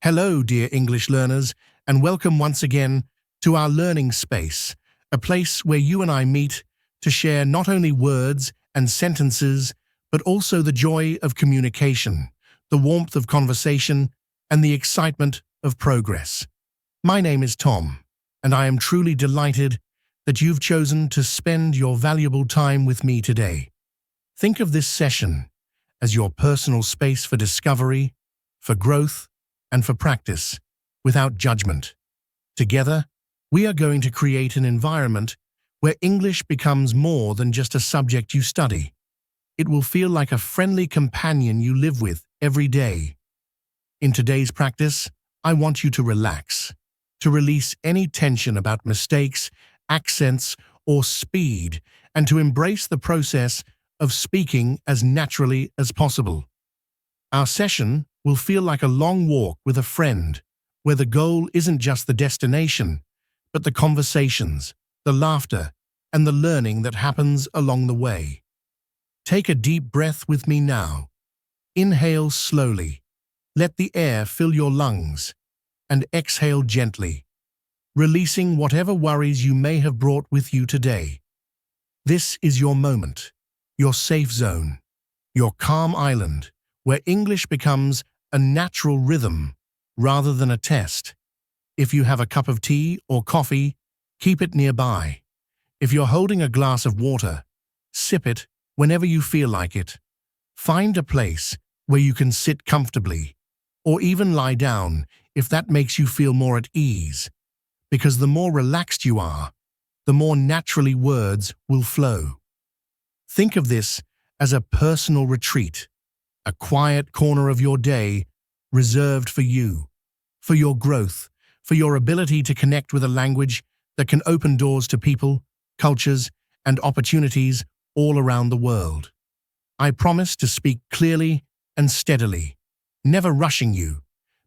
Hello, dear English learners, and welcome once again to our learning space, a place where you and I meet to share not only words and sentences, but also the joy of communication, the warmth of conversation, and the excitement of progress. My name is Tom, and I am truly delighted that you've chosen to spend your valuable time with me today. Think of this session as your personal space for discovery, for growth, and for practice, without judgment. Together, we are going to create an environment where English becomes more than just a subject you study. It will feel like a friendly companion you live with every day. In today's practice, I want you to relax, to release any tension about mistakes, accents, or speed, and to embrace the process of speaking as naturally as possible. Our session will feel like a long walk with a friend, where the goal isn't just the destination, but the conversations, the laughter, and the learning that happens along the way. Take a deep breath with me now. Inhale slowly. Let the air fill your lungs, and exhale gently, releasing whatever worries you may have brought with you today. This is your moment, your safe zone, your calm island, where English becomes a natural rhythm rather than a test. If you have a cup of tea or coffee, keep it nearby. If you're holding a glass of water, sip it whenever you feel like it. Find a place where you can sit comfortably, or even lie down if that makes you feel more at ease, because the more relaxed you are, the more naturally words will flow. Think of this as a personal retreat, a quiet corner of your day reserved for you, for your growth, for your ability to connect with a language that can open doors to people, cultures, and opportunities all around the world. I promise to speak clearly and steadily, never rushing you,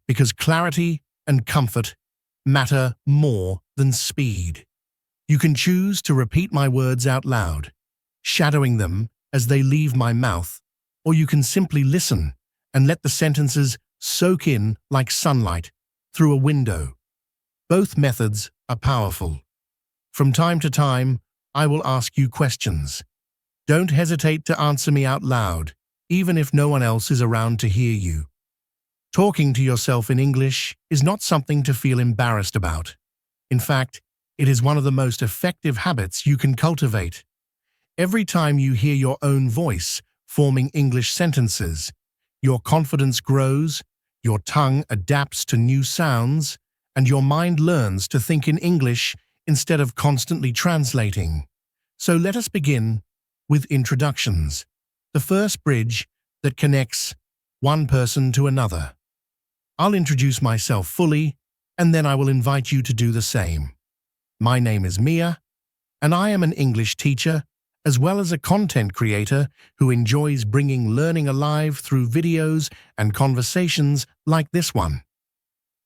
because clarity and comfort matter more than speed. You can choose to repeat my words out loud, shadowing them as they leave my mouth, or you can simply listen and let the sentences soak in like sunlight through a window. Both methods are powerful. From time to time, I will ask you questions. Don't hesitate to answer me out loud, even if no one else is around to hear you. Talking to yourself in English is not something to feel embarrassed about. In fact, it is one of the most effective habits you can cultivate. Every time you hear your own voice forming English sentences, your confidence grows, your tongue adapts to new sounds, and your mind learns to think in English instead of constantly translating. So let us begin with introductions, the first bridge that connects one person to another. I'll introduce myself fully, and then I will invite you to do the same. My name is Mia, and I am an English teacher, as well as a content creator who enjoys bringing learning alive through videos and conversations like this one.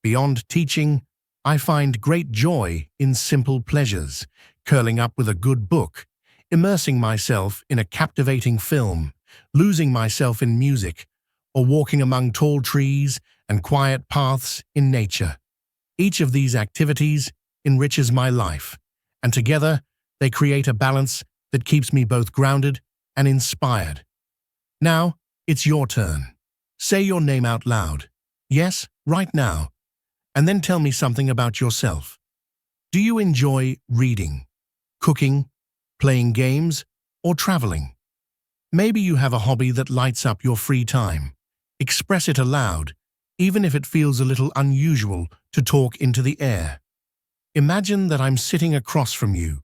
Beyond teaching, I find great joy in simple pleasures, curling up with a good book, immersing myself in a captivating film, losing myself in music, or walking among tall trees and quiet paths in nature. Each of these activities enriches my life, and together they create a balance that keeps me both grounded and inspired. Now, it's your turn. Say your name out loud. Yes, right now. And then tell me something about yourself. Do you enjoy reading, cooking, playing games, or traveling? Maybe you have a hobby that lights up your free time. Express it aloud, even if it feels a little unusual to talk into the air. Imagine that I'm sitting across from you,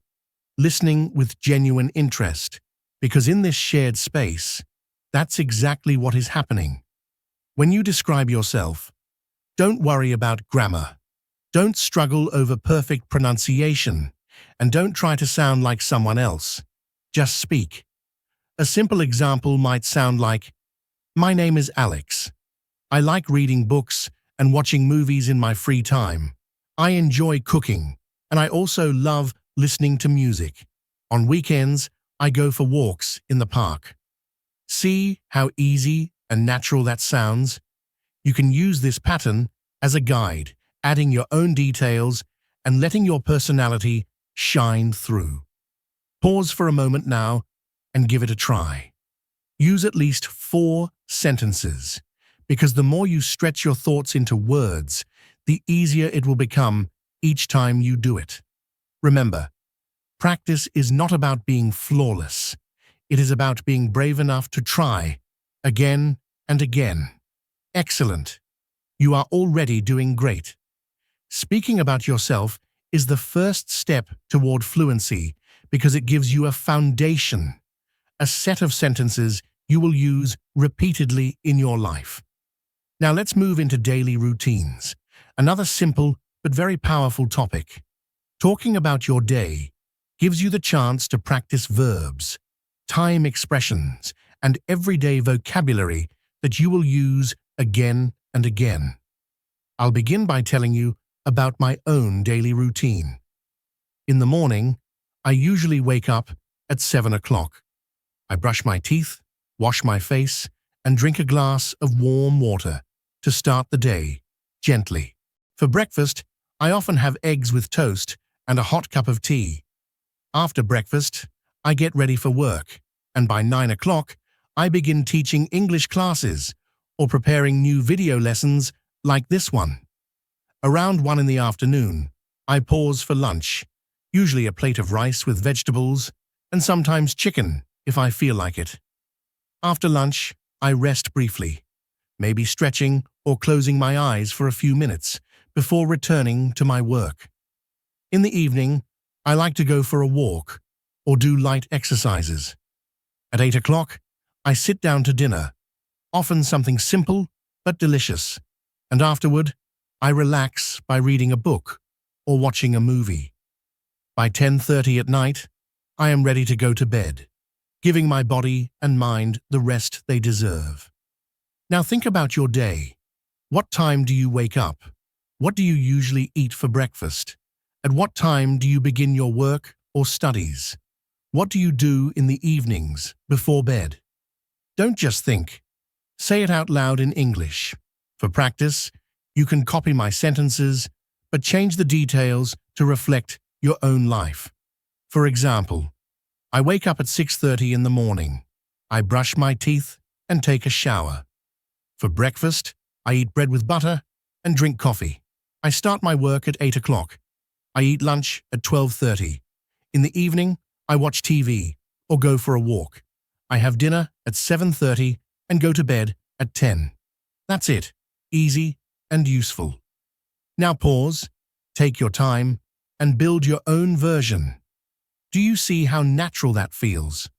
listening with genuine interest, because in this shared space, that's exactly what is happening. When you describe yourself, don't worry about grammar. Don't struggle over perfect pronunciation, and don't try to sound like someone else. Just speak. A simple example might sound like, "My name is Alex. I like reading books and watching movies in my free time. I enjoy cooking, and I also love listening to music. On weekends, I go for walks in the park." See how easy and natural that sounds? You can use this pattern as a guide, adding your own details and letting your personality shine through. Pause for a moment now and give it a try. Use at least 4 sentences, because the more you stretch your thoughts into words, the easier it will become each time you do it. Remember, practice is not about being flawless. It is about being brave enough to try again and again. Excellent. You are already doing great. Speaking about yourself is the first step toward fluency because it gives you a foundation, a set of sentences you will use repeatedly in your life. Now let's move into daily routines, another simple but very powerful topic. Talking about your day gives you the chance to practice verbs, time expressions, and everyday vocabulary that you will use again and again. I'll begin by telling you about my own daily routine. In the morning, I usually wake up at 7 o'clock. I brush my teeth, wash my face, and drink a glass of warm water to start the day gently. For breakfast, I often have eggs with toast and a hot cup of tea. After breakfast, I get ready for work, and by 9 o'clock, I begin teaching English classes or preparing new video lessons like this one. Around 1 in the afternoon, I pause for lunch, usually a plate of rice with vegetables and sometimes chicken if I feel like it. After lunch, I rest briefly, maybe stretching or closing my eyes for a few minutes before returning to my work. In the evening, I like to go for a walk or do light exercises. At 8 o'clock, I sit down to dinner, often something simple but delicious, and afterward, I relax by reading a book or watching a movie. By 10:30 at night, I am ready to go to bed, giving my body and mind the rest they deserve. Now think about your day. What time do you wake up? What do you usually eat for breakfast? At what time do you begin your work or studies? What do you do in the evenings before bed? Don't just think. Say it out loud in English. For practice, you can copy my sentences, but change the details to reflect your own life. For example, I wake up at 6:30 in the morning. I brush my teeth and take a shower. For breakfast, I eat bread with butter and drink coffee. I start my work at 8 o'clock. I eat lunch at 12:30. In the evening, I watch TV or go for a walk. I have dinner at 7:30 and go to bed at 10. That's it. Easy and useful. Now pause, take your time, and build your own version. Do you see how natural that feels?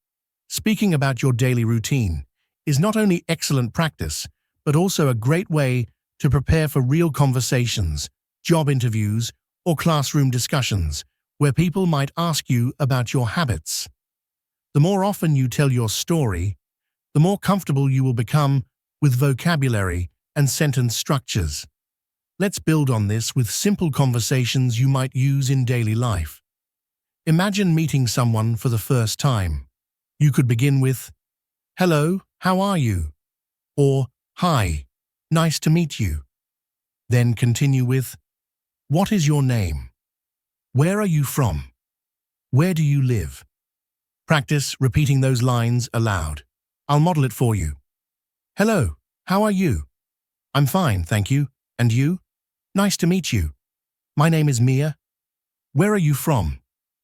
Speaking about your daily routine is not only excellent practice, but also a great way to prepare for real conversations, job interviews, or classroom discussions where people might ask you about your habits. The more often you tell your story, the more comfortable you will become with vocabulary and sentence structures. Let's build on this with simple conversations you might use in daily life. Imagine meeting someone for the first time. You could begin with, "Hello, how are you?" Or, "Hi, nice to meet you." Then continue with, "What is your name? Where are you from? Where do you live?" Practice repeating those lines aloud. I'll model it for you. "Hello, how are you?" "I'm fine, thank you. And you?" "Nice to meet you. My name is Mia." "Where are you from?"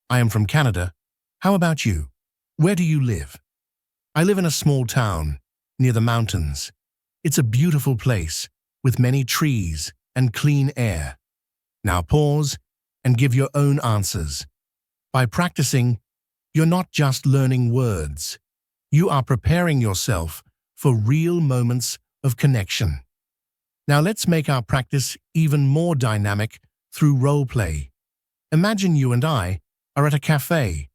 "I am from Canada. How about you? Where do you live?" "I live in a small town near the mountains. It's a beautiful place with many trees and clean air." Now pause and give your own answers. By practicing, you're not just learning words. You are preparing yourself for real moments of connection. Now let's make our practice even more dynamic through role play. Imagine you and I are at a cafe.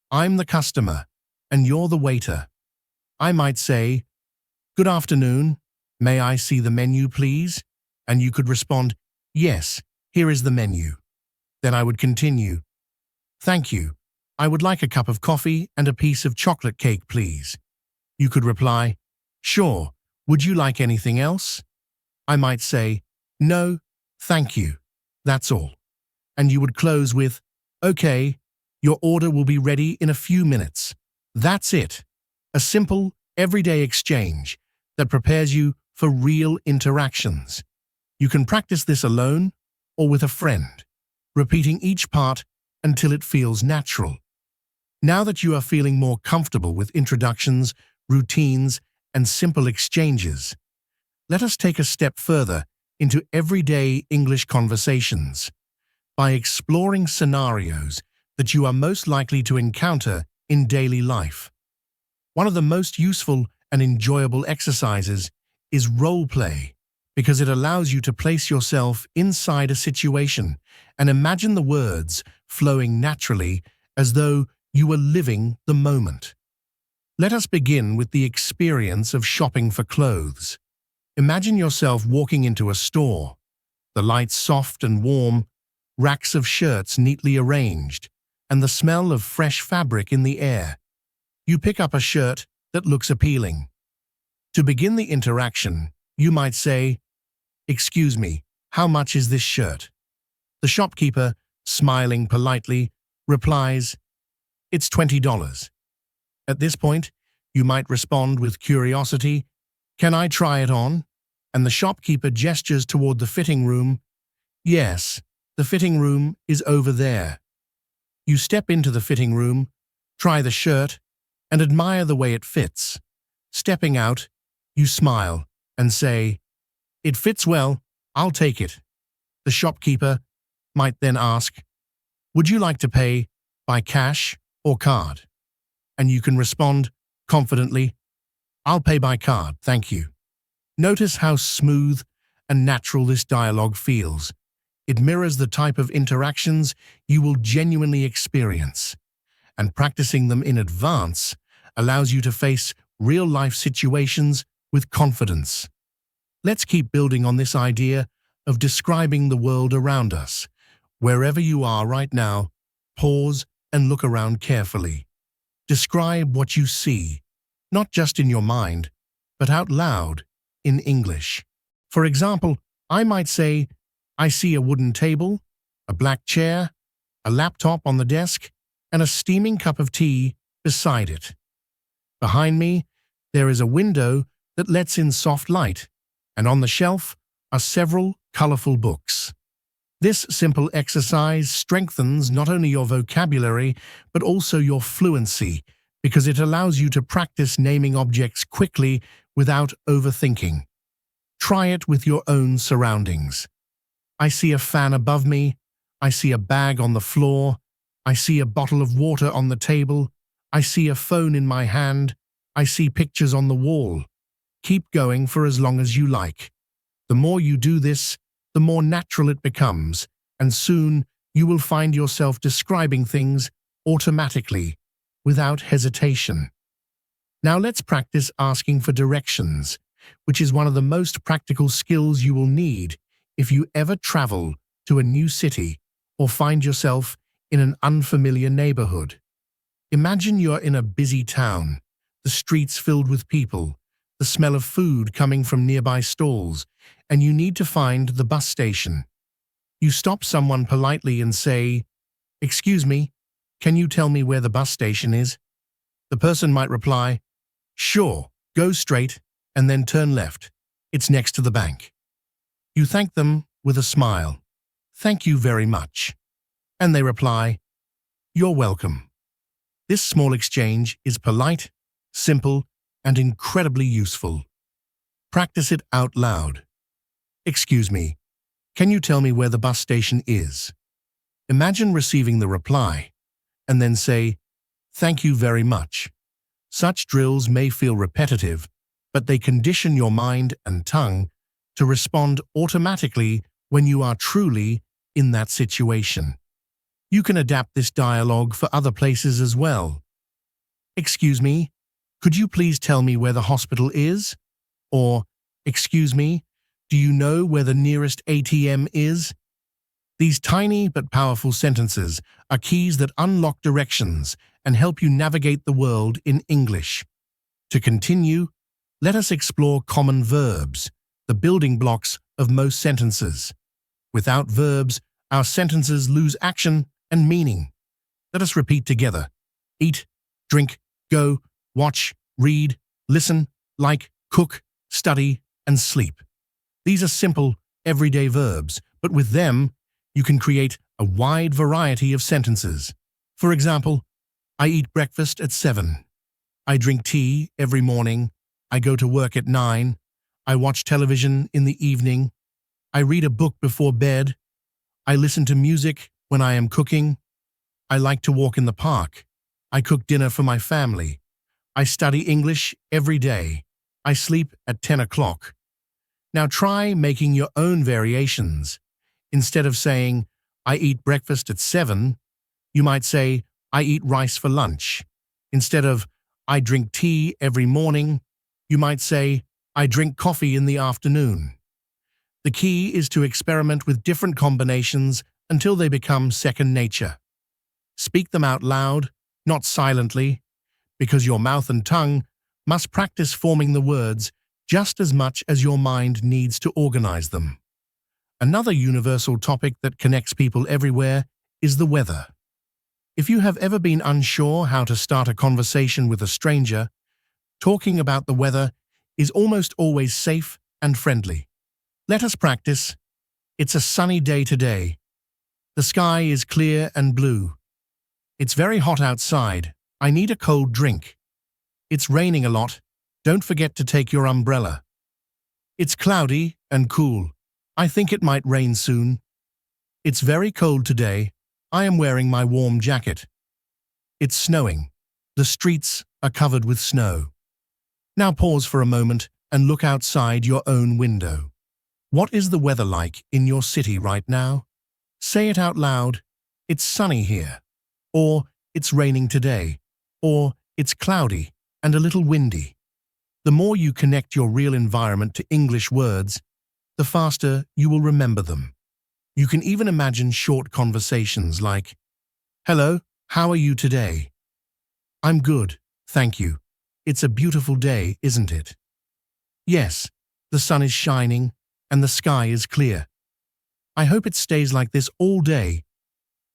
I'm the customer, and you're the waiter. I might say, "Good afternoon. May I see the menu, please?" And you could respond, "Yes, here is the menu." Then I would continue, "Thank you. I would like a cup of coffee and a piece of chocolate cake, please." You could reply, "Sure. Would you like anything else?" I might say, "No, "Thank you. That's all." And you would close with, "Okay, your order will be ready in a few minutes." That's it. A simple, everyday exchange that prepares you for real interactions. You can practice this alone or with a friend, repeating each part until it feels natural. Now that you are feeling more comfortable with introductions, routines, and simple exchanges, let us take a step further into everyday English conversations by exploring scenarios that you are most likely to encounter in daily life. One of the most useful and enjoyable exercises is role play, because it allows you to place yourself inside a situation and imagine the words flowing naturally as though you were living the moment. Let us begin with the experience of shopping for clothes. Imagine yourself walking into a store, the lights soft and warm, racks of shirts neatly arranged, and the smell of fresh fabric in the air. You pick up a shirt that looks appealing. To begin the interaction, you might say, "Excuse me, how much is this shirt?" The shopkeeper, smiling politely, replies, "It's $20. At this point, you might respond with curiosity, "Can I try it on?" And the shopkeeper gestures toward the fitting room. "Yes, the fitting room is over there." You step into the fitting room, try the shirt, and admire the way it fits. Stepping out, you smile and say, "It fits well, I'll take it." The shopkeeper might then ask, "Would you like to pay by cash or card?" And you can respond confidently, "I'll pay by card, thank you." Notice how smooth and natural this dialogue feels. It mirrors the type of interactions you will genuinely experience, and practicing them in advance allows you to face real-life situations with confidence. Let's keep building on this idea of describing the world around us. Wherever you are right now, pause and look around carefully. Describe what you see, not just in your mind, but out loud in English. For example, I might say, "I see a wooden table, a black chair, a laptop on the desk, and a steaming cup of tea beside it. Behind me, there is a window that lets in soft light, and on the shelf are several colorful books." This simple exercise strengthens not only your vocabulary, but also your fluency, because it allows you to practice naming objects quickly without overthinking. Try it with your own surroundings. "I see a fan above me. I see a bag on the floor. I see a bottle of water on the table. I see a phone in my hand. I see pictures on the wall." Keep going for as long as you like. The more you do this, the more natural it becomes, and soon you will find yourself describing things automatically, without hesitation. Now let's practice asking for directions, which is one of the most practical skills you will need if you ever travel to a new city or find yourself in an unfamiliar neighborhood. Imagine you're in a busy town, the streets filled with people, the smell of food coming from nearby stalls, and you need to find the bus station. You stop someone politely and say, "Excuse me, can you tell me where the bus station is?" The person might reply, "Sure, go straight and then turn left. It's next to the bank." You thank them with a smile. "Thank you very much." And they reply, "You're welcome." This small exchange is polite, simple, and incredibly useful. Practice it out loud. "Excuse me, can you tell me where the bus station is?" Imagine receiving the reply, and then say, "Thank you very much." Such drills may feel repetitive, but they condition your mind and tongue to respond automatically when you are truly in that situation. You can adapt this dialogue for other places as well. "Excuse me, could you please tell me where the hospital is?" Or, "Excuse me, do you know where the nearest ATM is?" These tiny but powerful sentences are keys that unlock directions and help you navigate the world in English. To continue, let us explore common verbs, the building blocks of most sentences. Without verbs, our sentences lose action and meaning. Let us repeat together. Eat, drink, go, watch, read, listen, like, cook, study, and sleep. These are simple, everyday verbs, but with them, you can create a wide variety of sentences. For example, I eat breakfast at 7. I drink tea every morning. I go to work at 9. I watch television in the evening. I read a book before bed. I listen to music when I am cooking. I like to walk in the park. I cook dinner for my family. I study English every day. I sleep at 10 o'clock. Now try making your own variations. Instead of saying, I eat breakfast at 7, you might say, I eat rice for lunch. Instead of, I drink tea every morning, you might say, I drink coffee in the afternoon. The key is to experiment with different combinations until they become second nature. Speak them out loud, not silently, because your mouth and tongue must practice forming the words just as much as your mind needs to organize them. Another universal topic that connects people everywhere is the weather. If you have ever been unsure how to start a conversation with a stranger, talking about the weather is almost always safe and friendly. Let us practice. It's a sunny day today. The sky is clear and blue. It's very hot outside. I need a cold drink. It's raining a lot. Don't forget to take your umbrella. It's cloudy and cool. I think it might rain soon. It's very cold today. I am wearing my warm jacket. It's snowing. The streets are covered with snow. Now pause for a moment and look outside your own window. What is the weather like in your city right now? Say it out loud. It's sunny here. Or it's raining today. Or it's cloudy and a little windy. The more you connect your real environment to English words, the faster you will remember them. You can even imagine short conversations like, Hello, how are you today? I'm good, thank you. It's a beautiful day, isn't it? Yes, the sun is shining and the sky is clear. I hope it stays like this all day.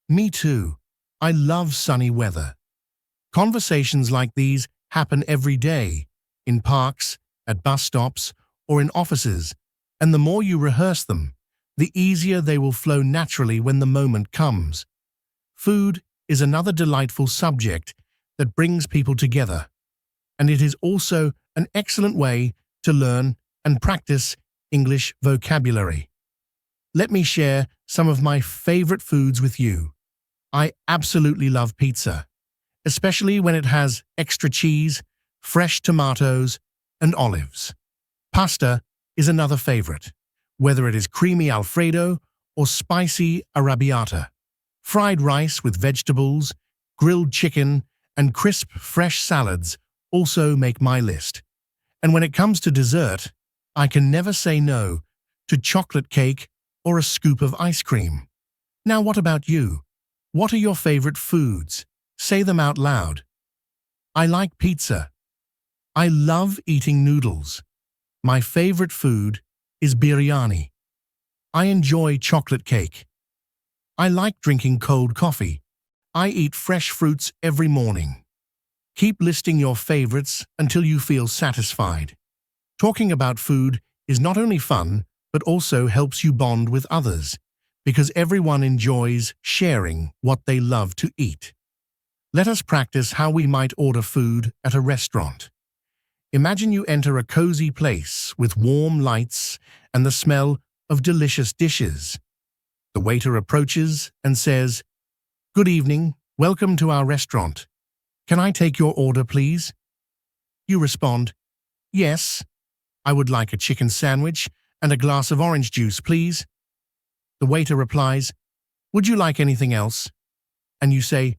Me too. I love sunny weather. Conversations like these happen every day, in parks, at bus stops, or in offices, and the more you rehearse them, the easier they will flow naturally when the moment comes. Food is another delightful subject that brings people together, and it is also an excellent way to learn and practice English vocabulary. Let me share some of my favorite foods with you. I absolutely love pizza, especially when it has extra cheese, fresh tomatoes, and olives. Pasta is another favorite, whether it is creamy Alfredo or spicy arrabbiata. Fried rice with vegetables, grilled chicken, and crisp fresh salads also make my list. And when it comes to dessert, I can never say no to chocolate cake or a scoop of ice cream. Now what about you? What are your favorite foods? Say them out loud. I like pizza. I love eating noodles. My favorite food is biryani. I enjoy chocolate cake. I like drinking cold coffee. I eat fresh fruits every morning. Keep listing your favorites until you feel satisfied. Talking about food is not only fun, but also helps you bond with others, because everyone enjoys sharing what they love to eat. Let us practice how we might order food at a restaurant. Imagine you enter a cozy place with warm lights and the smell of delicious dishes. The waiter approaches and says, Good evening, welcome to our restaurant. Can I take your order, please? You respond, Yes, I would like a chicken sandwich and a glass of orange juice, please. The waiter replies, Would you like anything else? And you say,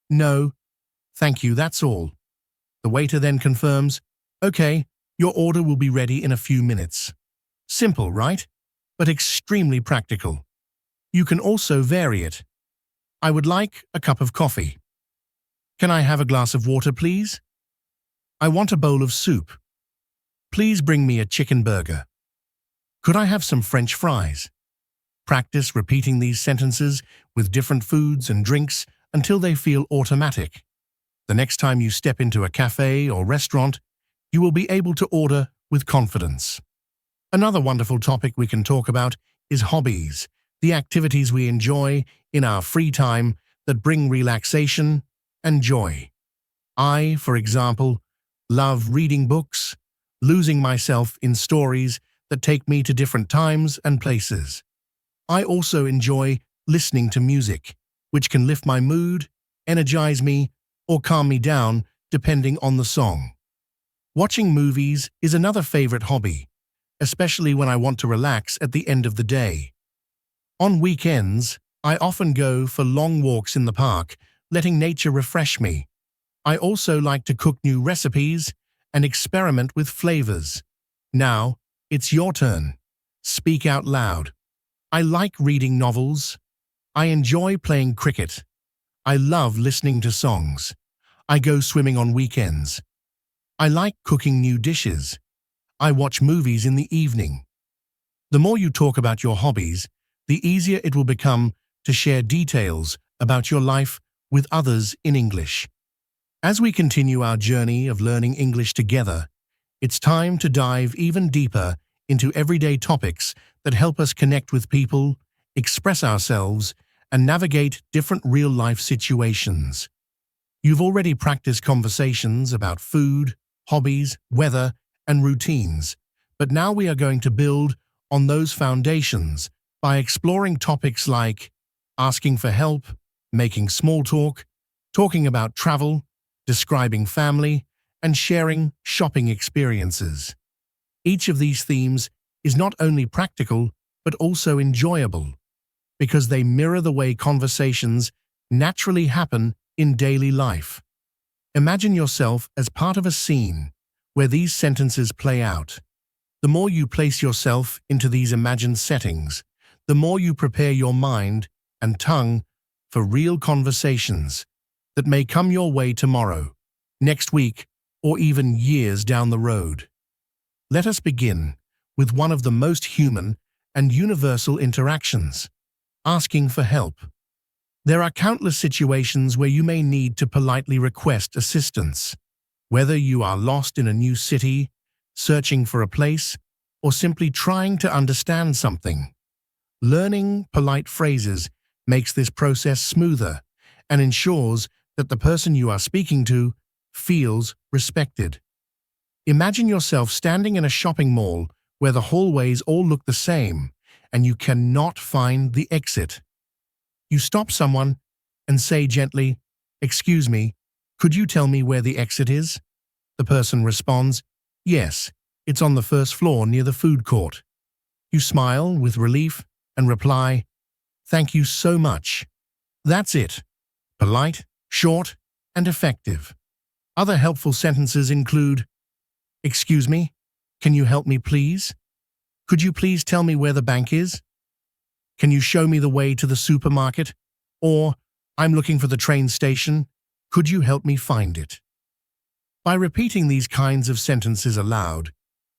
No, thank you, that's all. The waiter then confirms, Okay, your order will be ready in a few minutes. Simple, right? But extremely practical. You can also vary it. I would like a cup of coffee. Can I have a glass of water, please? I want a bowl of soup. Please bring me a chicken burger. Could I have some French fries? Practice repeating these sentences with different foods and drinks until they feel automatic. The next time you step into a cafe or restaurant, you will be able to order with confidence. Another wonderful topic we can talk about is hobbies, the activities we enjoy in our free time that bring relaxation and joy. I, for example, love reading books, losing myself in stories that take me to different times and places. I also enjoy listening to music, which can lift my mood, energize me, or calm me down depending on the song. Watching movies is another favorite hobby, especially when I want to relax at the end of the day. On weekends, I often go for long walks in the park, letting nature refresh me. I also like to cook new recipes and experiment with flavors. Now, it's your turn. Speak out loud. I like reading novels. I enjoy playing cricket. I love listening to songs. I go swimming on weekends. I like cooking new dishes. I watch movies in the evening. The more you talk about your hobbies, the easier it will become to share details about your life with others in English. As we continue our journey of learning English together, it's time to dive even deeper into everyday topics that help us connect with people, express ourselves, and navigate different real-life situations. You've already practiced conversations about food, hobbies, weather, and routines, but now we are going to build on those foundations by exploring topics like asking for help, making small talk, talking about travel, describing family, and sharing shopping experiences. Each of these themes is not only practical, but also enjoyable, because they mirror the way conversations naturally happen in daily life. Imagine yourself as part of a scene where these sentences play out. The more you place yourself into these imagined settings, the more you prepare your mind and tongue for real conversations that may come your way tomorrow, next week, or even years down the road. Let us begin with one of the most human and universal interactions, asking for help. There are countless situations where you may need to politely request assistance. Whether you are lost in a new city, searching for a place, or simply trying to understand something. Learning polite phrases makes this process smoother and ensures that the person you are speaking to feels respected. Imagine yourself standing in a shopping mall where the hallways all look the same and you cannot find the exit. You stop someone and say gently, "Excuse me, could you tell me where the exit is?" The person responds, "Yes, it's on the first floor near the food court." You smile with relief and reply, "Thank you so much." That's it. Polite, short, and effective. Other helpful sentences include, "Excuse me, can you help me please? Could you please tell me where the bank is? Can you show me the way to the supermarket?" Or, "I'm looking for the train station. Could you help me find it?" By repeating these kinds of sentences aloud,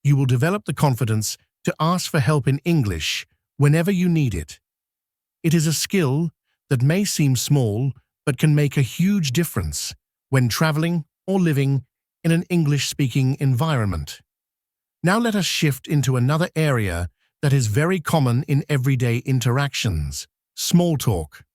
you will develop the confidence to ask for help in English whenever you need it. It is a skill that may seem small but can make a huge difference when traveling or living in an English-speaking environment. Now let us shift into another area that is very common in everyday interactions: small talk.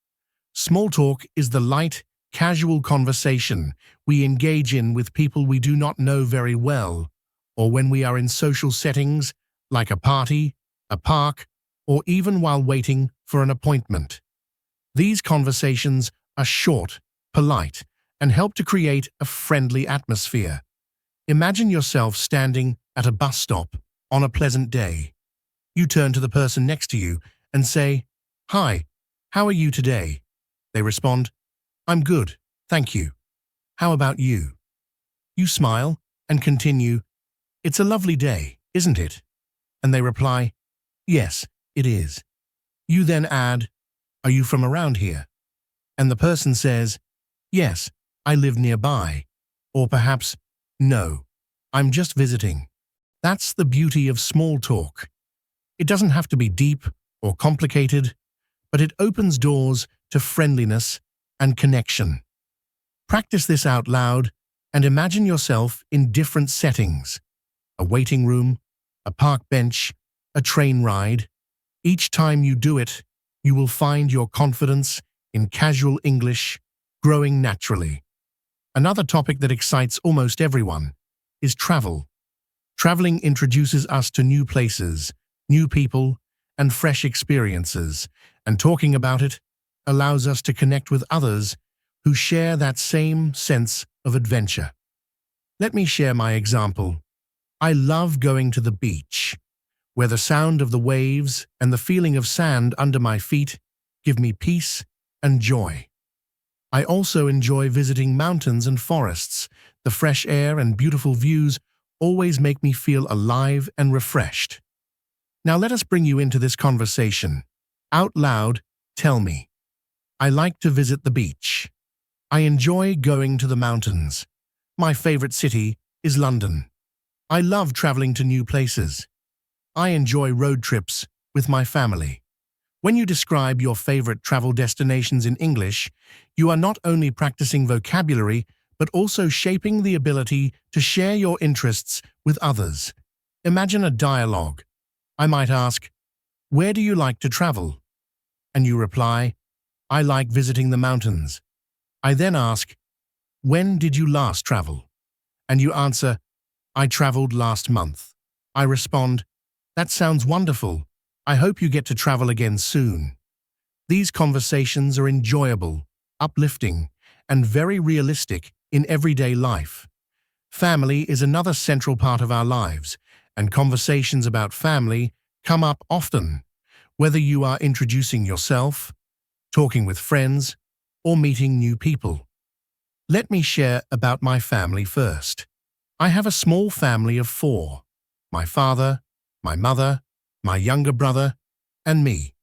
Small talk is the light, casual conversation we engage in with people we do not know very well, or when we are in social settings like a party, a park, or even while waiting for an appointment. These conversations are short, polite, and help to create a friendly atmosphere. Imagine yourself standing at a bus stop on a pleasant day. You turn to the person next to you and say, "Hi, how are you today?" They respond, "I'm good, thank you. How about you?" You smile and continue, "It's a lovely day, isn't it?" And they reply, "Yes, it is." You then add, "Are you from around here?" And the person says, "Yes, I live nearby." Or perhaps, "No, I'm just visiting." That's the beauty of small talk. It doesn't have to be deep or complicated, but it opens doors to friendliness and connection. Practice this out loud and imagine yourself in different settings: a waiting room, a park bench, a train ride. Each time you do it, you will find your confidence in casual English growing naturally. Another topic that excites almost everyone is travel. Traveling introduces us to new places, new people, and fresh experiences, and talking about it allows us to connect with others who share that same sense of adventure. Let me share my example. I love going to the beach, where the sound of the waves and the feeling of sand under my feet give me peace and joy. I also enjoy visiting mountains and forests. The fresh air and beautiful views always make me feel alive and refreshed. Now let us bring you into this conversation. Out loud, tell me. I like to visit the beach. I enjoy going to the mountains. My favorite city is London. I love traveling to new places. I enjoy road trips with my family. When you describe your favorite travel destinations in English, you are not only practicing vocabulary, but also shaping the ability to share your interests with others. Imagine a dialogue. I might ask, "Where do you like to travel?" And you reply, "I like visiting the mountains." I then ask, "When did you last travel?" And you answer, "I traveled last month." I respond, "That sounds wonderful. I hope you get to travel again soon." These conversations are enjoyable, uplifting, and very realistic in everyday life. Family is another central part of our lives, and conversations about family come up often, whether you are introducing yourself, talking with friends, or meeting new people. Let me share about my family first. I have a small family of 4: my father, my mother, my younger brother, and me.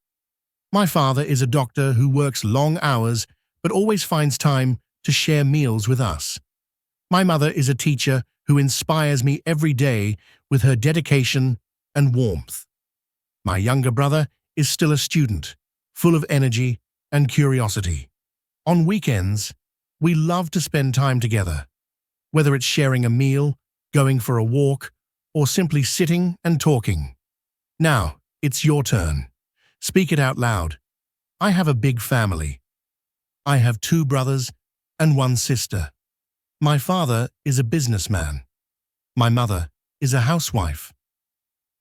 My father is a doctor who works long hours but always finds time to share meals with us. My mother is a teacher who inspires me every day with her dedication and warmth. My younger brother is still a student, full of energy and curiosity. On weekends, we love to spend time together, whether it's sharing a meal, going for a walk, or simply sitting and talking. Now, it's your turn. Speak it out loud. I have a big family. I have 2 brothers and 1 sister. My father is a businessman. My mother is a housewife.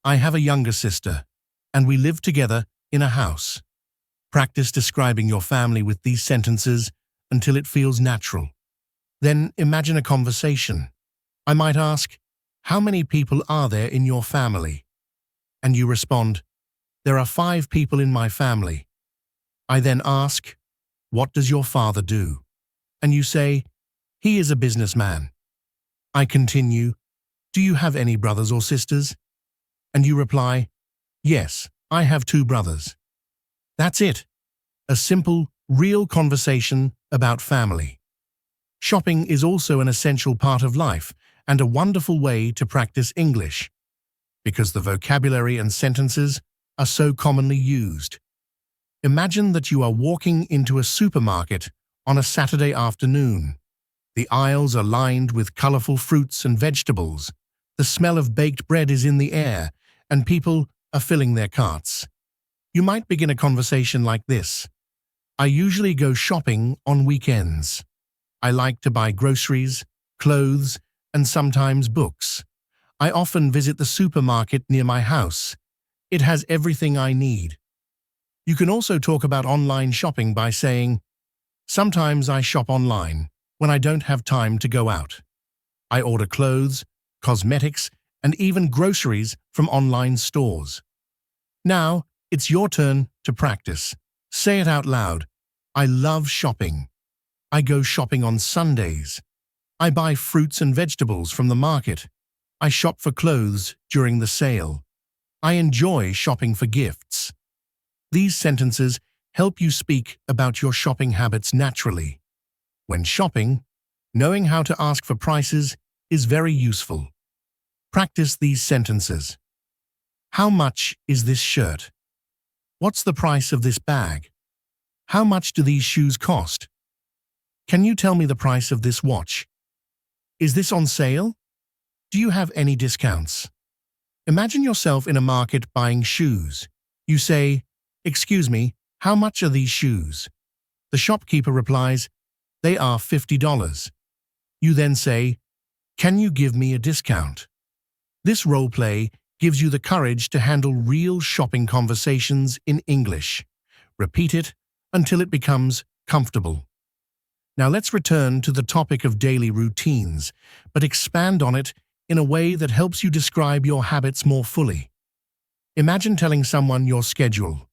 I have a younger sister, and we live together in a house. Practice describing your family with these sentences until it feels natural. Then imagine a conversation. I might ask, "How many people are there in your family?" And you respond, "There are 5 people in my family." I then ask, "What does your father do?" And you say, "He is a businessman." I continue, "Do you have any brothers or sisters?" And you reply, "Yes, I have 2 brothers." That's it. A simple, real conversation about family. Shopping is also an essential part of life and a wonderful way to practice English, because the vocabulary and sentences are so commonly used. Imagine that you are walking into a supermarket on a Saturday afternoon. The aisles are lined with colorful fruits and vegetables. The smell of baked bread is in the air, and people are filling their carts. You might begin a conversation like this: "I usually go shopping on weekends. I like to buy groceries, clothes, and sometimes books. I often visit the supermarket near my house. It has everything I need." You can also talk about online shopping by saying, "Sometimes I shop online when I don't have time to go out. I order clothes, cosmetics, and even groceries from online stores." Now, it's your turn to practice. Say it out loud. I love shopping. I go shopping on Sundays. I buy fruits and vegetables from the market. I shop for clothes during the sale. I enjoy shopping for gifts. These sentences help you speak about your shopping habits naturally. When shopping, knowing how to ask for prices is very useful. Practice these sentences. "How much is this shirt?" What's the price of this bag? How much do these shoes cost? Can you tell me the price of this watch? Is this on sale? Do you have any discounts? Imagine yourself in a market buying shoes. You say, "Excuse me, how much are these shoes?" The shopkeeper replies, "They are $50. You then say, "Can you give me a discount?" This role play gives you the courage to handle real shopping conversations in English. Repeat it until it becomes comfortable. Now let's return to the topic of daily routines, but expand on it in a way that helps you describe your habits more fully. Imagine telling someone your schedule.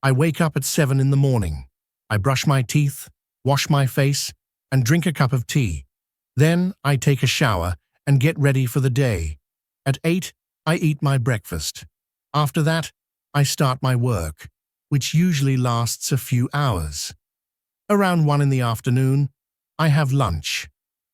I wake up at 7 in the morning. I brush my teeth, wash my face, and drink a cup of tea. Then I take a shower and get ready for the day. At 8, I eat my breakfast. After that, I start my work, which usually lasts a few hours. Around 1 in the afternoon, I have lunch.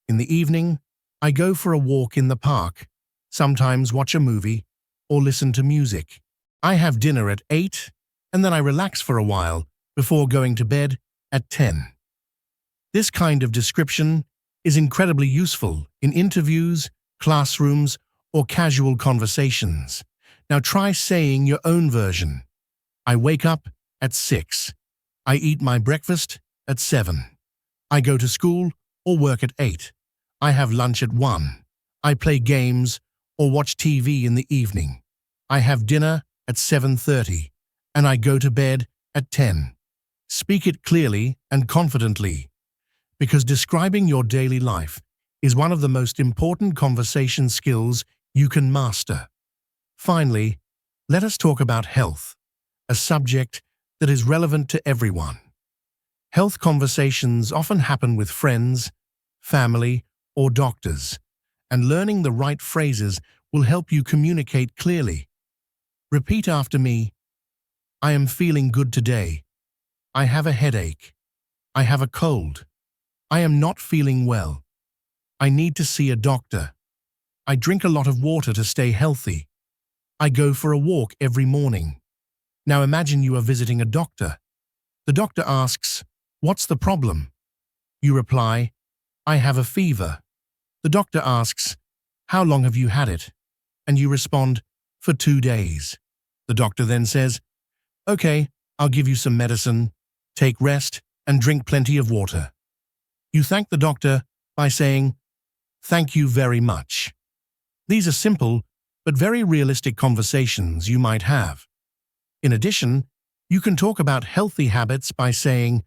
In the evening, I go for a walk in the park, sometimes watch a movie, or listen to music. I have dinner at 8, and then I relax for a while before going to bed at 10. This kind of description is incredibly useful in interviews, classrooms, or casual conversations. Now try saying your own version. I wake up at 6. I eat my breakfast at 7. I go to school or work at 8. I have lunch at 1. I play games or watch TV in the evening. I have dinner at 7:30, and I go to bed at 10. Speak it clearly and confidently, because describing your daily life is one of the most important conversation skills you can master. Finally, let us talk about health, a subject that is relevant to everyone. Health conversations often happen with friends, family, or doctors, and learning the right phrases will help you communicate clearly. Repeat after me. I am feeling good today. I have a headache. I have a cold. I am not feeling well. I need to see a doctor. I drink a lot of water to stay healthy. I go for a walk every morning. Now imagine you are visiting a doctor. The doctor asks, "What's the problem?" You reply, "I have a fever." The doctor asks, "How long have you had it?" And you respond, "For 2 days." The doctor then says, "Okay, I'll give you some medicine. Take rest and drink plenty of water." You thank the doctor by saying, "Thank you very much." These are simple but very realistic conversations you might have. In addition, you can talk about healthy habits by saying,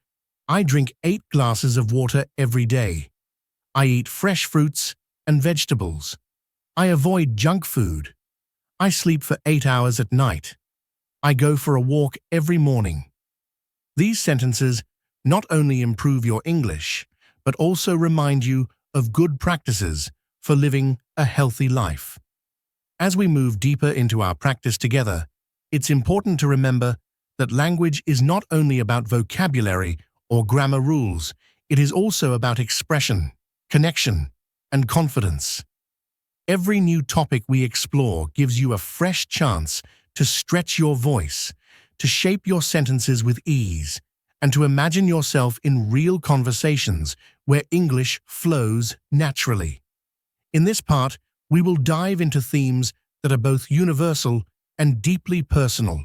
"I drink 8 glasses of water every day. I eat fresh fruits and vegetables. I avoid junk food. I sleep for 8 hours at night. I go for a walk every morning." These sentences not only improve your English, but also remind you of good practices for living a healthy life. As we move deeper into our practice together, it's important to remember that language is not only about vocabulary or grammar rules, it is also about expression, connection, and confidence. Every new topic we explore gives you a fresh chance to stretch your voice, to shape your sentences with ease, and to imagine yourself in real conversations where English flows naturally. In this part, we will dive into themes that are both universal and deeply personal.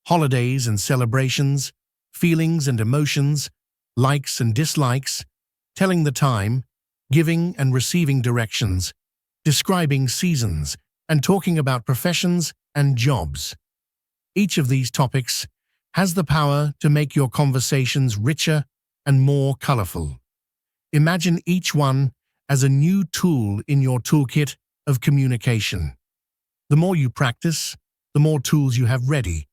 Holidays and celebrations, feelings and emotions, likes and dislikes, telling the time, giving and receiving directions, describing seasons, and talking about professions and jobs. Each of these topics has the power to make your conversations richer and more colorful. Imagine each one as a new tool in your toolkit of communication. The more you practice, the more tools you have ready,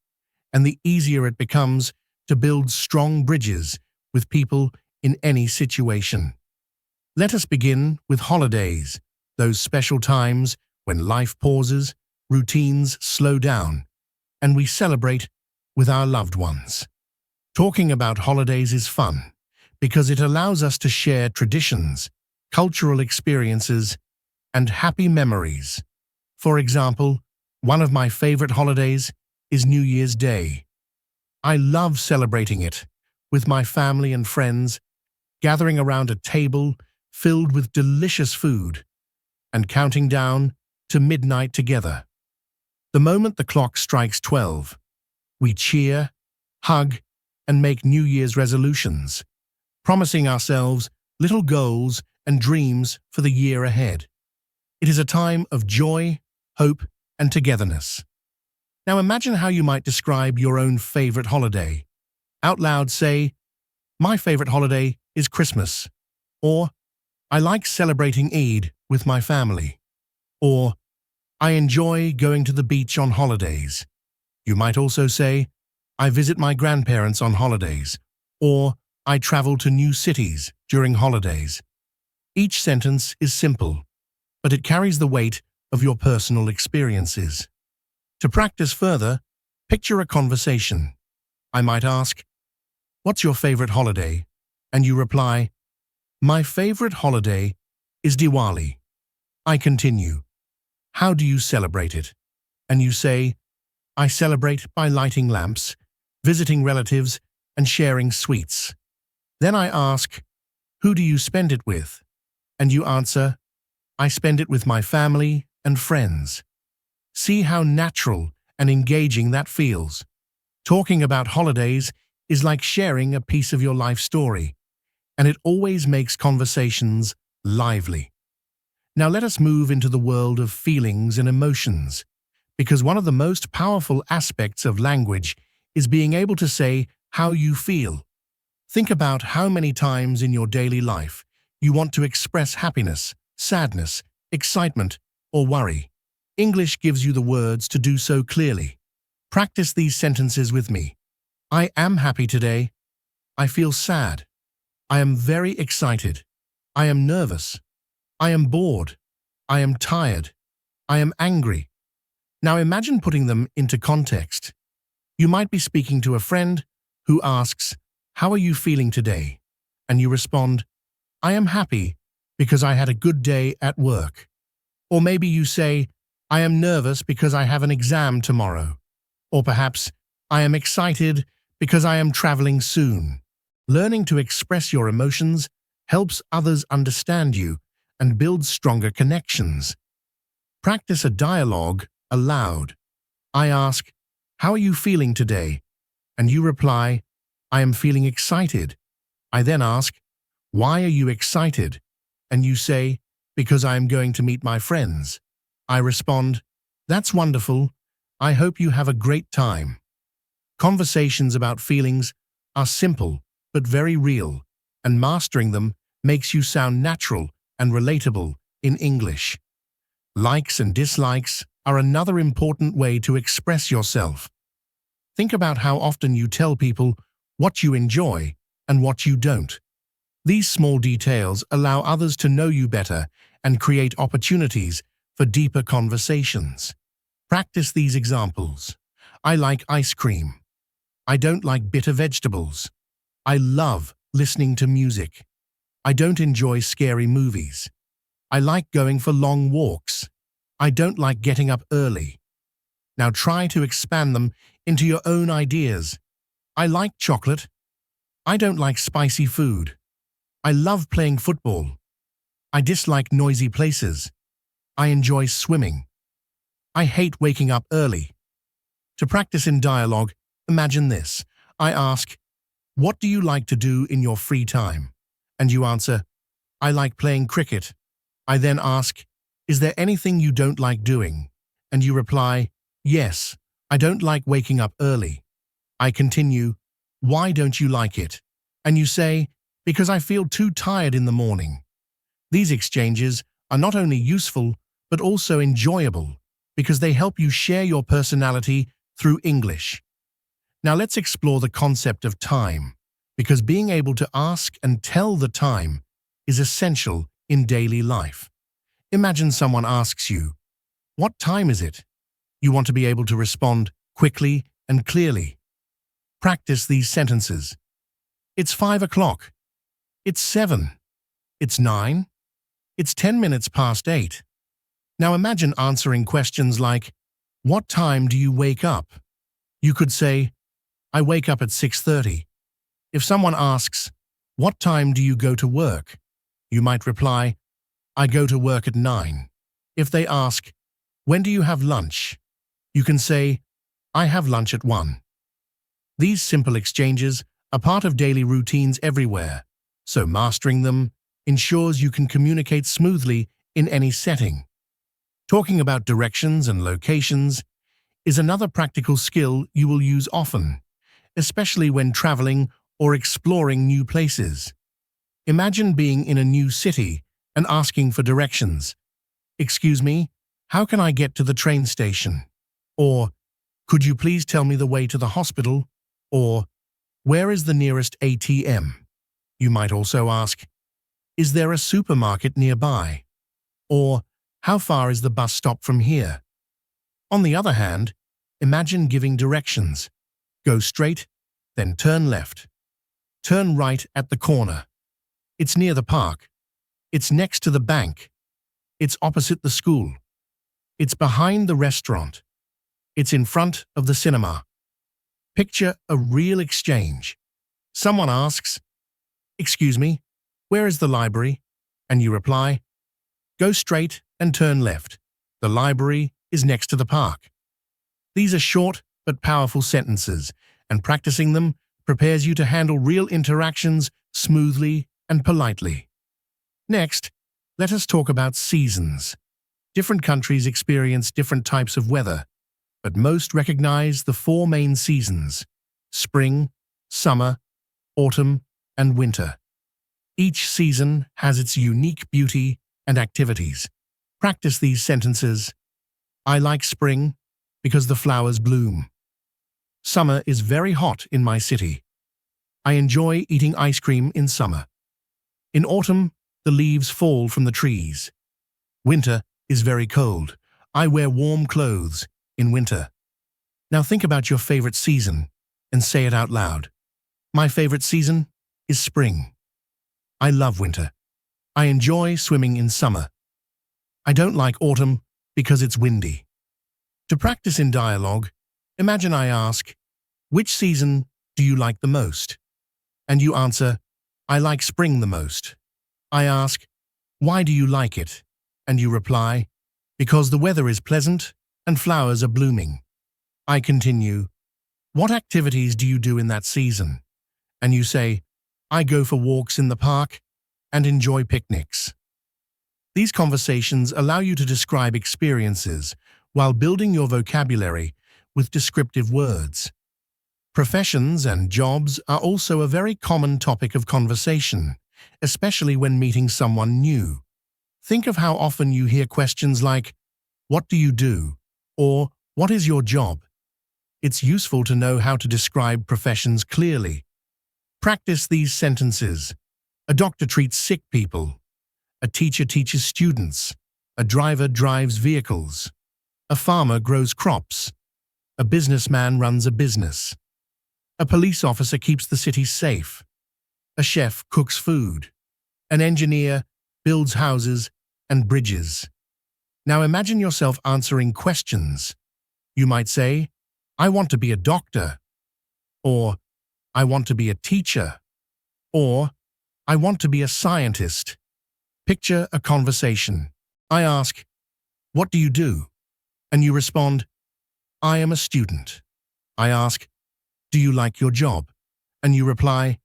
and the easier it becomes to build strong bridges with people in any situation. Let us begin with holidays, those special times when life pauses, routines slow down, and we celebrate with our loved ones. Talking about holidays is fun because it allows us to share traditions, cultural experiences, and happy memories. For example, one of my favorite holidays is New Year's Day. I love celebrating it with my family and friends, gathering around a table filled with delicious food and counting down to midnight together. The moment the clock strikes 12, we cheer, hug, and make New Year's resolutions, promising ourselves little goals and dreams for the year ahead. It is a time of joy, hope, and togetherness. Now imagine how you might describe your own favorite holiday. Out loud say, "My favorite holiday is Christmas," or "I like celebrating Eid with my family," or "I enjoy going to the beach on holidays." You might also say, "I visit my grandparents on holidays," or "I travel to new cities during holidays." Each sentence is simple, but it carries the weight of your personal experiences. To practice further, picture a conversation. I might ask, "What's your favorite holiday?" And you reply, "My favorite holiday is Diwali." I continue, "How do you celebrate it?" And you say, "I celebrate by lighting lamps, visiting relatives, and sharing sweets." Then I ask, "Who do you spend it with?" And you answer, "I spend it with my family and friends." See how natural and engaging that feels. Talking about holidays is like sharing a piece of your life story, and it always makes conversations lively. Now let us move into the world of feelings and emotions, because one of the most powerful aspects of language is being able to say how you feel. Think about how many times in your daily life you want to express happiness, sadness, excitement, or worry. English gives you the words to do so clearly. Practice these sentences with me. I am happy today. I feel sad. I am very excited. I am nervous. I am bored. I am tired. I am angry. Now imagine putting them into context. You might be speaking to a friend who asks, "How are you feeling today?" And you respond, "I am happy because I had a good day at work." Or maybe you say, "I am nervous because I have an exam tomorrow." Or perhaps, "I am excited because I am traveling soon." Learning to express your emotions helps others understand you and builds stronger connections. Practice a dialogue aloud. I ask, "How are you feeling today?" And you reply, "I am feeling excited." I then ask, "Why are you excited?" And you say, "Because I am going to meet my friends." I respond, "That's wonderful. I hope you have a great time." Conversations about feelings are simple but very real, and mastering them makes you sound natural and relatable in English. Likes and dislikes are another important way to express yourself. Think about how often you tell people what you enjoy and what you don't. These small details allow others to know you better and create opportunities for deeper conversations. Practice these examples. I like ice cream. I don't like bitter vegetables. I love listening to music. I don't enjoy scary movies. I like going for long walks. I don't like getting up early. Now try to expand them into your own ideas. I like chocolate. I don't like spicy food. I love playing football. I dislike noisy places. I enjoy swimming. I hate waking up early. To practice in dialogue, imagine this. I ask, "What do you like to do in your free time?" And you answer, "I like playing cricket." I then ask, "Is there anything you don't like doing?" And you reply, "Yes, I don't like waking up early." I continue, "Why don't you like it?" And you say, "Because I feel too tired in the morning." These exchanges are not only useful, but also enjoyable, because they help you share your personality through English. Now let's explore the concept of time, because being able to ask and tell the time is essential in daily life. Imagine someone asks you, "What time is it?" You want to be able to respond quickly and clearly. Practice these sentences. It's 5 o'clock. It's 7. It's 9. It's 10 minutes past 8. Now imagine answering questions like, "What time do you wake up?" You could say, I wake up at 6:30. If someone asks, "What time do you go to work?" you might reply, "I go to work at 9. If they ask, "When do you have lunch?" you can say, "I have lunch at 1. These simple exchanges are part of daily routines everywhere, so mastering them ensures you can communicate smoothly in any setting. Talking about directions and locations is another practical skill you will use often, especially when traveling or exploring new places. Imagine being in a new city and asking for directions. "Excuse me, how can I get to the train station?" Or, "Could you please tell me the way to the hospital?" Or, "Where is the nearest ATM?" You might also ask, "Is there a supermarket nearby?" Or, "How far is the bus stop from here?" On the other hand, imagine giving directions. Go straight, then turn left. Turn right at the corner. It's near the park. It's next to the bank. It's opposite the school. It's behind the restaurant. It's in front of the cinema. Picture a real exchange. Someone asks, "Excuse me, where is the library?" And you reply, "Go straight and turn left. The library is next to the park." These are short but powerful sentences, and practicing them prepares you to handle real interactions smoothly and politely. Next, let us talk about seasons. Different countries experience different types of weather, but most recognize the four main seasons: spring, summer, autumn, and winter. Each season has its unique beauty and activities. Practice these sentences. I like spring because the flowers bloom. Summer is very hot in my city. I enjoy eating ice cream in summer. In autumn, the leaves fall from the trees. Winter is very cold. I wear warm clothes in winter. Now think about your favorite season and say it out loud. My favorite season is spring. I love winter. I enjoy swimming in summer. I don't like autumn because it's windy. To practice in dialogue, imagine I ask, "Which season do you like the most?" And you answer, "I like spring the most." I ask, "Why do you like it?" And you reply, "Because the weather is pleasant and flowers are blooming." I continue, "What activities do you do in that season?" And you say, "I go for walks in the park and enjoy picnics." These conversations allow you to describe experiences while building your vocabulary with descriptive words. Professions and jobs are also a very common topic of conversation, especially when meeting someone new. Think of how often you hear questions like, "What do you do?" or "What is your job?" It's useful to know how to describe professions clearly. Practice these sentences. A doctor treats sick people. A teacher teaches students. A driver drives vehicles. A farmer grows crops. A businessman runs a business. A police officer keeps the city safe. A chef cooks food. An engineer builds houses and bridges. Now imagine yourself answering questions. You might say, "I want to be a doctor," or "I want to be a teacher," or "I want to be a scientist." Picture a conversation. I ask, "What do you do?" And you respond, "I am a student." I ask, "Do you like your job?" And you reply,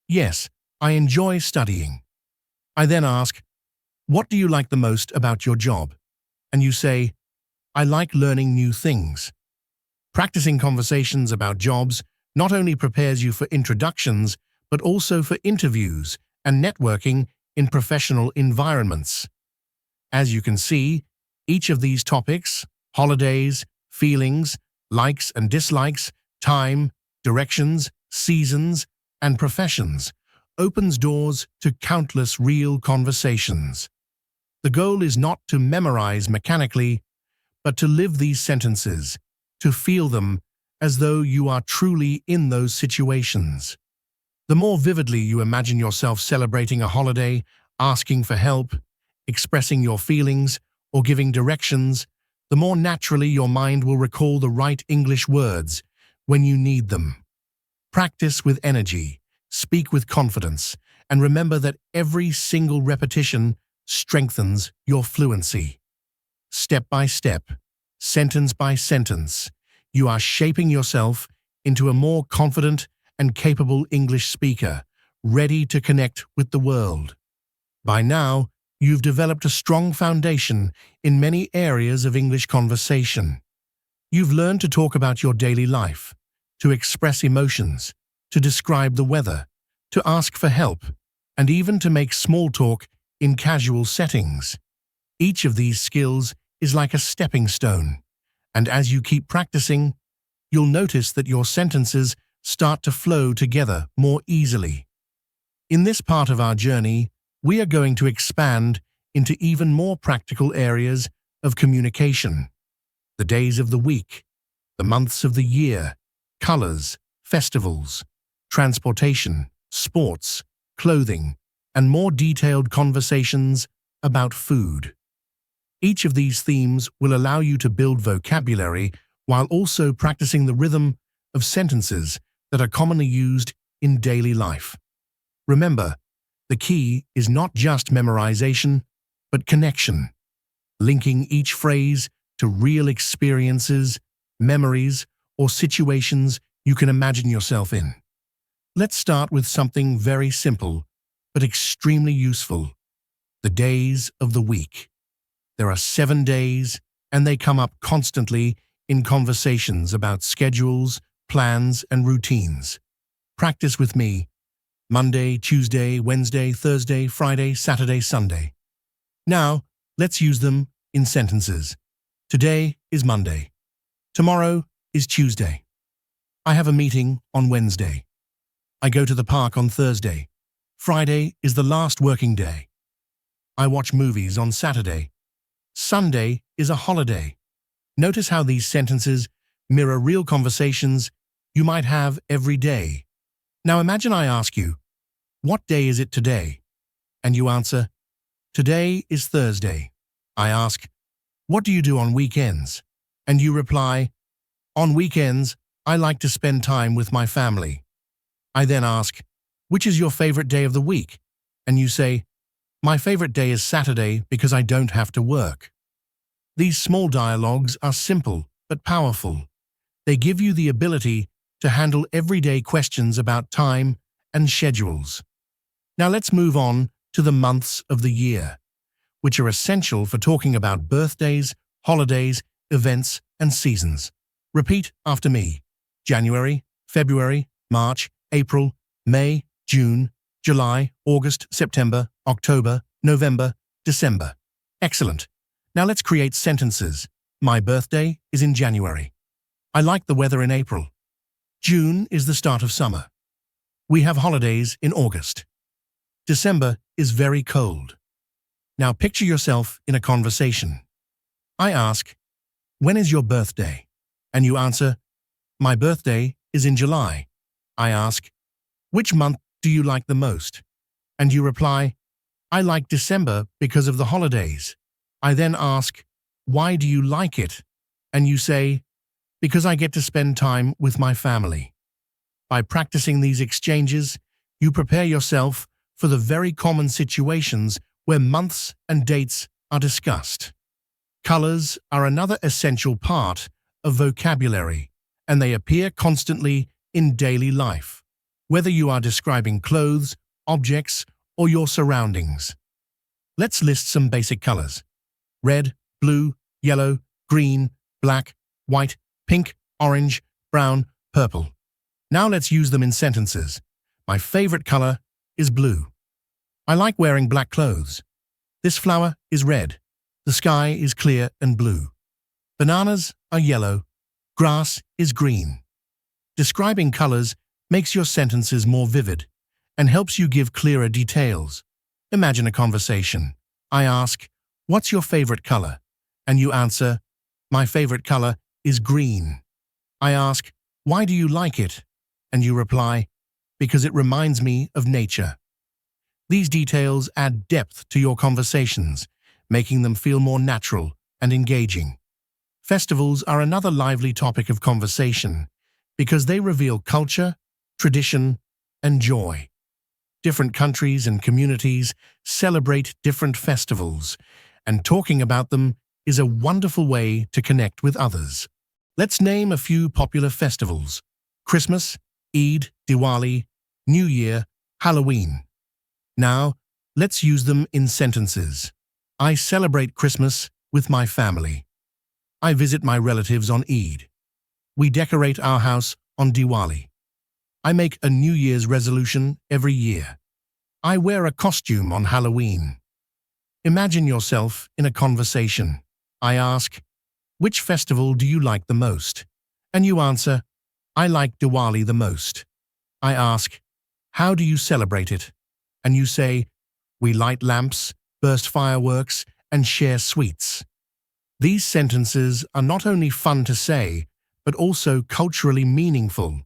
"Yes, I enjoy studying." I then ask, "What do you like the most about your job?" And you say, "I like learning new things." Practicing conversations about jobs not only prepares you for introductions, but also for interviews and networking in professional environments. As you can see, each of these topics, holidays, feelings, likes and dislikes, time, directions, seasons, and professions, opens doors to countless real conversations. The goal is not to memorize mechanically, but to live these sentences, to feel them as though you are truly in those situations. The more vividly you imagine yourself celebrating a holiday, asking for help, expressing your feelings, or giving directions, the more naturally your mind will recall the right English words when you need them. Practice with energy, speak with confidence, and remember that every single repetition strengthens your fluency. Step by step, sentence by sentence, you are shaping yourself into a more confident and capable English speaker, ready to connect with the world. By now, you've developed a strong foundation in many areas of English conversation. You've learned to talk about your daily life, to express emotions, to describe the weather, to ask for help, and even to make small talk in casual settings. Each of these skills is like a stepping stone, and as you keep practicing, you'll notice that your sentences start to flow together more easily. In this part of our journey, we are going to expand into even more practical areas of communication. The days of the week, the months of the year, colors, festivals, transportation, sports, clothing, and more detailed conversations about food. Each of these themes will allow you to build vocabulary while also practicing the rhythm of sentences that are commonly used in daily life. Remember, the key is not just memorization, but connection, linking each phrase to real experiences, memories, or situations you can imagine yourself in. Let's start with something very simple, but extremely useful: the days of the week. There are 7 days, and they come up constantly in conversations about schedules, plans, and routines. Practice with me: Monday, Tuesday, Wednesday, Thursday, Friday, Saturday, Sunday. Now, let's use them in sentences. Today is Monday. Tomorrow is Tuesday. I have a meeting on Wednesday. I go to the park on Thursday. Friday is the last working day. I watch movies on Saturday. Sunday is a holiday. Notice how these sentences mirror real conversations you might have every day. Now imagine I ask you, "What day is it today?" And you answer, "Today is Thursday." I ask, "What do you do on weekends?" And you reply, "On weekends, I like to spend time with my family." I then ask, "Which is your favorite day of the week?" And you say, "My favorite day is Saturday because I don't have to work." These small dialogues are simple but powerful. They give you the ability to handle everyday questions about time and schedules. Now let's move on to the months of the year, which are essential for talking about birthdays, holidays, events, and seasons. Repeat after me: January, February, March, April, May, June, July, August, September, October, November, December. Excellent. Now let's create sentences. My birthday is in January. I like the weather in April. June is the start of summer. We have holidays in August. December is very cold. Now picture yourself in a conversation. I ask, "When is your birthday?" And you answer, "My birthday is in July." I ask, "Which month do you like the most?" And you reply, "I like December because of the holidays." I then ask, "Why do you like it?" And you say, "Because I get to spend time with my family." By practicing these exchanges, you prepare yourself for the very common situations where months and dates are discussed. Colors are another essential part of vocabulary, and they appear constantly in daily life, whether you are describing clothes, objects, or your surroundings. Let's list some basic colors: red, blue, yellow, green, black, white, pink, orange, brown, purple. Now let's use them in sentences. My favorite color is blue. I like wearing black clothes. This flower is red. The sky is clear and blue. Bananas are yellow. Grass is green. Describing colors makes your sentences more vivid and helps you give clearer details. Imagine a conversation. I ask, "What's your favorite color?" And you answer, "My favorite color is green." I ask, "Why do you like it?" And you reply, "Because it reminds me of nature." These details add depth to your conversations, making them feel more natural and engaging. Festivals are another lively topic of conversation because they reveal culture, tradition, and joy. Different countries and communities celebrate different festivals, and talking about them is a wonderful way to connect with others. Let's name a few popular festivals: Christmas, Eid, Diwali, New Year, Halloween. Now, let's use them in sentences. I celebrate Christmas with my family. I visit my relatives on Eid. We decorate our house on Diwali. I make a New Year's resolution every year. I wear a costume on Halloween. Imagine yourself in a conversation. I ask, which festival do you like the most? And you answer, I like Diwali the most. I ask, how do you celebrate it? And you say, we light lamps, burst fireworks, and share sweets. These sentences are not only fun to say, but also culturally meaningful,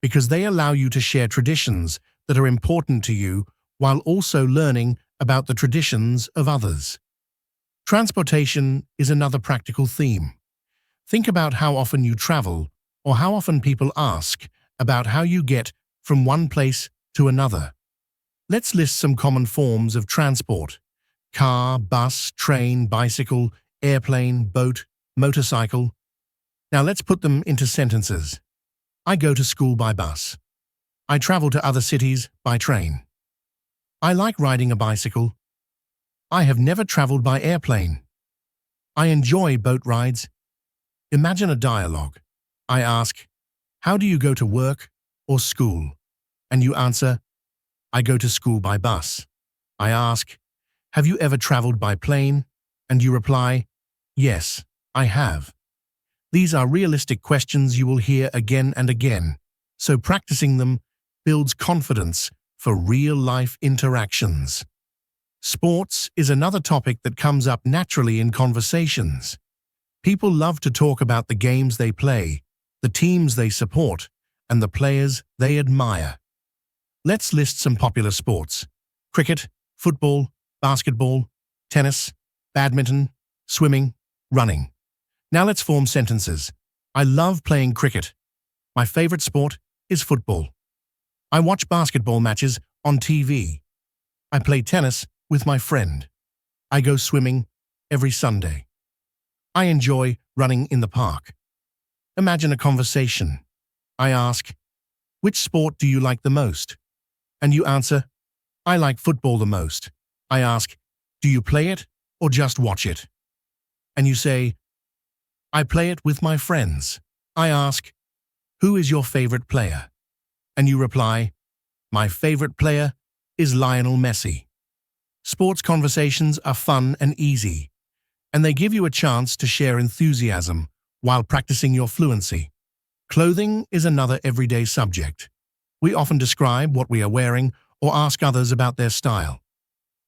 because they allow you to share traditions that are important to you while also learning about the traditions of others. Transportation is another practical theme. Think about how often you travel, or how often people ask about how you get from one place to another. Let's list some common forms of transport: car, bus, train, bicycle, airplane, boat, motorcycle. Now let's put them into sentences. I go to school by bus. I travel to other cities by train. I like riding a bicycle. I have never traveled by airplane. I enjoy boat rides. Imagine a dialogue. I ask, how do you go to work or school? And you answer, I go to school by bus. I ask, have you ever traveled by plane? And you reply, yes, I have. These are realistic questions you will hear again and again, so practicing them builds confidence for real-life interactions. Sports is another topic that comes up naturally in conversations. People love to talk about the games they play, the teams they support, and the players they admire. Let's list some popular sports: cricket, football, basketball, tennis, badminton, swimming, running. Now let's form sentences. I love playing cricket. My favorite sport is football. I watch basketball matches on TV. I play tennis with my friend. I go swimming every Sunday. I enjoy running in the park. Imagine a conversation. I ask, which sport do you like the most? And you answer, I like football the most. I ask, do you play it or just watch it? And you say, I play it with my friends. I ask, who is your favorite player? And you reply, my favorite player is Lionel Messi. Sports conversations are fun and easy, and they give you a chance to share enthusiasm while practicing your fluency. Clothing is another everyday subject. We often describe what we are wearing or ask others about their style.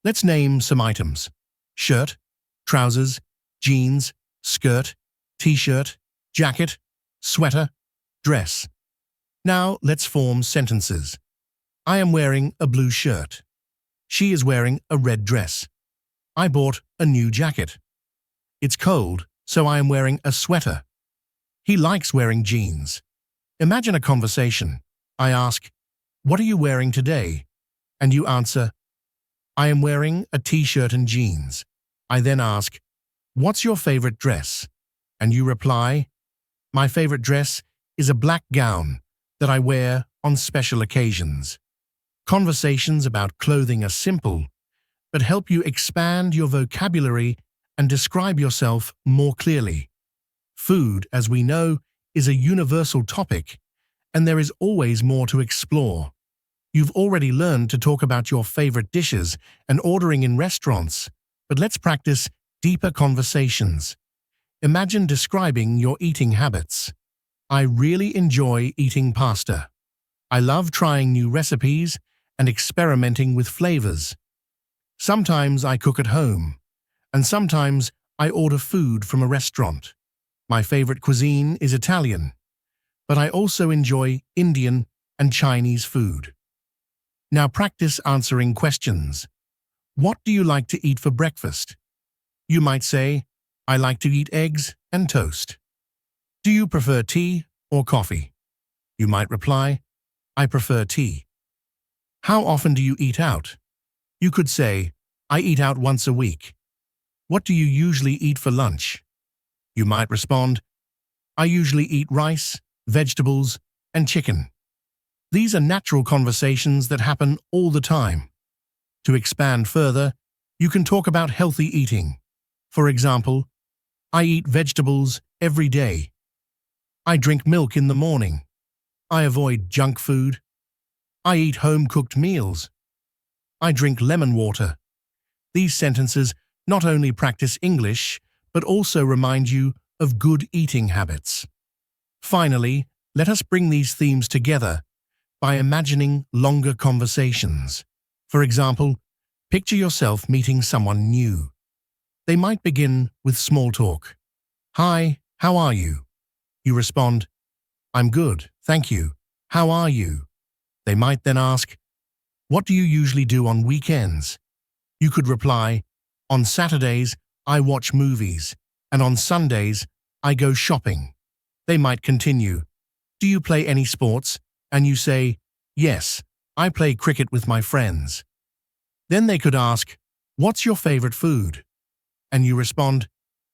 Let's name some items: shirt, trousers, jeans, skirt, t-shirt, jacket, sweater, dress. Now let's form sentences. I am wearing a blue shirt. She is wearing a red dress. I bought a new jacket. It's cold, so I am wearing a sweater. He likes wearing jeans. Imagine a conversation. I ask, what are you wearing today? And you answer, I am wearing a t-shirt and jeans. I then ask, what's your favorite dress? And you reply, my favorite dress is a black gown that I wear on special occasions. Conversations about clothing are simple, but help you expand your vocabulary and describe yourself more clearly. Food, as we know, is a universal topic, and there is always more to explore. You've already learned to talk about your favorite dishes and ordering in restaurants, but let's practice deeper conversations. Imagine describing your eating habits. I really enjoy eating pasta. I love trying new recipes and experimenting with flavors. Sometimes I cook at home, and sometimes I order food from a restaurant. My favorite cuisine is Italian, but I also enjoy Indian and Chinese food. Now practice answering questions. What do you like to eat for breakfast? You might say, I like to eat eggs and toast. Do you prefer tea or coffee? You might reply, I prefer tea. How often do you eat out? You could say, I eat out once a week. What do you usually eat for lunch? You might respond, I usually eat rice, vegetables, and chicken. These are natural conversations that happen all the time. To expand further, you can talk about healthy eating. For example, I eat vegetables every day. I drink milk in the morning. I avoid junk food. I eat home-cooked meals. I drink lemon water. These sentences not only practice English, but also remind you of good eating habits. Finally, let us bring these themes together by imagining longer conversations. For example, picture yourself meeting someone new. They might begin with small talk. Hi, how are you? You respond, I'm good, thank you. How are you? They might then ask, what do you usually do on weekends? You could reply, on Saturdays, I watch movies, and on Sundays, I go shopping. They might continue, do you play any sports? And you say, yes, I play cricket with my friends. Then they could ask, what's your favorite food? And you respond,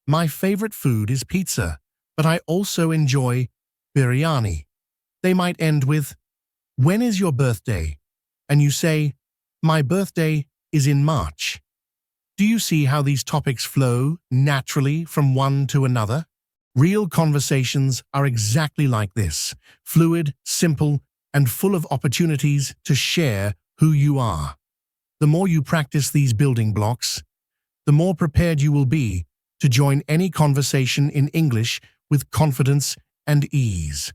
my favorite food is pizza, but I also enjoy biryani. They might end with, when is your birthday? And you say, my birthday is in March. Do you see how these topics flow naturally from one to another? Real conversations are exactly like this, fluid, simple, and full of opportunities to share who you are. The more you practice these building blocks, the more prepared you will be to join any conversation in English with confidence and ease.